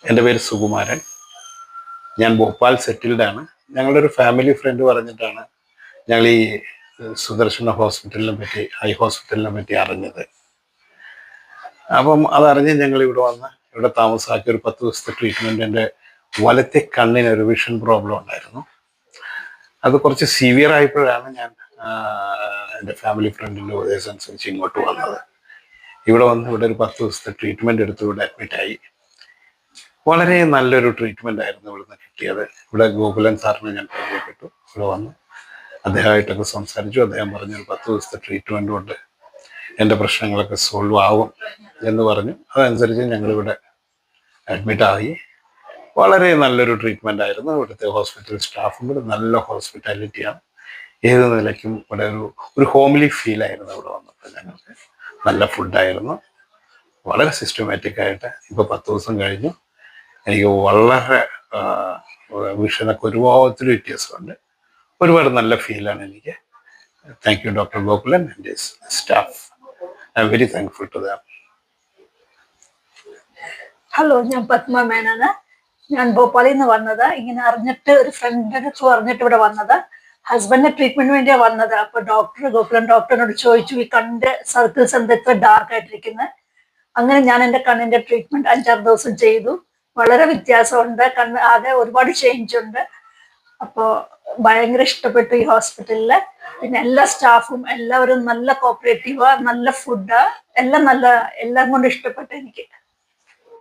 എൻ്റെ പേര് സുകുമാരൻ. ഞാൻ ഭോപ്പാൽ സെറ്റിൽഡാണ്. ഞങ്ങളുടെ ഒരു ഫാമിലി ഫ്രണ്ട് പറഞ്ഞിട്ടാണ് ഞങ്ങൾ ഈ സുദർശന ഹോസ്പിറ്റലിനെ പറ്റി, ഐ ഹോസ്പിറ്റലിനെ പറ്റി അറിഞ്ഞത്. അപ്പം അതറിഞ്ഞ് ഞങ്ങൾ ഇവിടെ വന്ന് ഇവിടെ താമസാക്കി ഒരു 10 ദിവസത്തെ ട്രീറ്റ്മെൻറ്റ്. എൻ്റെ വലത്തെ കണ്ണിന് ഒരു വിഷൻ പ്രോബ്ലം ഉണ്ടായിരുന്നു. അത് കുറച്ച് സിവിയർ ആയപ്പോഴാണ് ഞാൻ എൻ്റെ ഫാമിലി ഫ്രണ്ടിൻ്റെ ഉപദേശം അനുസരിച്ച് ഇങ്ങോട്ട് വന്നത്. ഇവിടെ വന്ന് ഇവിടെ ഒരു 10 ദിവസത്തെ ട്രീറ്റ്മെൻറ്റ് എടുത്ത് ഇവിടെ അഡ്മിറ്റായി. വളരെ നല്ലൊരു ട്രീറ്റ്മെൻ്റ് ആയിരുന്നു ഇവിടുന്ന് കിട്ടിയത്. ഇവിടെ ഗോകുലൻ സാറിനെ ഞാൻ പരിചയപ്പെട്ടു. ഇവിടെ വന്ന് അദ്ദേഹമായിട്ടൊക്കെ സംസാരിച്ചു. അദ്ദേഹം പറഞ്ഞൊരു 10 ദിവസത്തെ ട്രീറ്റ്മെൻറ്റ് കൊണ്ട് എൻ്റെ പ്രശ്നങ്ങളൊക്കെ സോൾവ് ആവും എന്ന് പറഞ്ഞു. അതനുസരിച്ച് ഞങ്ങളിവിടെ അഡ്മിറ്റായി. വളരെ നല്ലൊരു ട്രീറ്റ്മെൻ്റ് ആയിരുന്നു. ഇവിടുത്തെ ഹോസ്പിറ്റൽ സ്റ്റാഫും കൂടെ നല്ല ഹോസ്പിറ്റാലിറ്റിയാണ്. ഏത് നിലയ്ക്കും ഇവിടെ ഒരു ഹോംലി ഫീലായിരുന്നു ഇവിടെ വന്നപ്പോൾ ഞങ്ങൾക്ക്. നല്ല ഫുഡായിരുന്നു, വളരെ സിസ്റ്റമാറ്റിക് ആയിട്ട്. ഇപ്പോൾ 10 ദിവസം കഴിഞ്ഞു. എനിക്ക് വളരെ വിഷനൊക്കെ ഒരുപാട് വ്യത്യാസമുണ്ട്. ഒരുപാട് നല്ല ഫീലാണ് എനിക്ക്. Thank you doctor Gokulan and his staff. I am very thankful to them. Hello, ഞാൻ പത്മ മേനോന്. ഞാൻ ഭോപ്പാലിൽ നിന്ന് വന്നത്. ഇങ്ങനെ അറിഞ്ഞിട്ട് ഒരു ഫ്രണ്ടിനെ ത്രൂ അറിഞ്ഞിട്ട് ഇവിടെ വന്നത്. ഹസ്ബൻഡിന്റെ ട്രീറ്റ്മെന്റിന് വേണ്ടിയാണ് വന്നത്. അപ്പൊ ഗോകുലൻ ഡോക്ടറിനോട് ചോദിച്ചു, ഈ കണ്ണിന്റെ സർക്കിൾസ് എന്താ ഇത്ര ഡാർക്ക് ആയിട്ടിരിക്കുന്നത്. അങ്ങനെ ഞാൻ എൻ്റെ കണ്ണിന്റെ ട്രീറ്റ്മെന്റ് 5-6 ദിവസം ചെയ്തു. വളരെ വ്യത്യാസമുണ്ട്. കണ്ണ് ആകെ ഒരുപാട് ചേഞ്ച് ഉണ്ട്. അപ്പോൾ ഭയങ്കര ഇഷ്ടപ്പെട്ടു ഈ ഹോസ്പിറ്റലില്. പിന്നെ എല്ലാ സ്റ്റാഫും എല്ലാവരും നല്ല കോപ്പറേറ്റീവാ, നല്ല ഫുഡാ, എല്ലാം കൊണ്ടും ഇഷ്ടപ്പെട്ടു എനിക്ക്.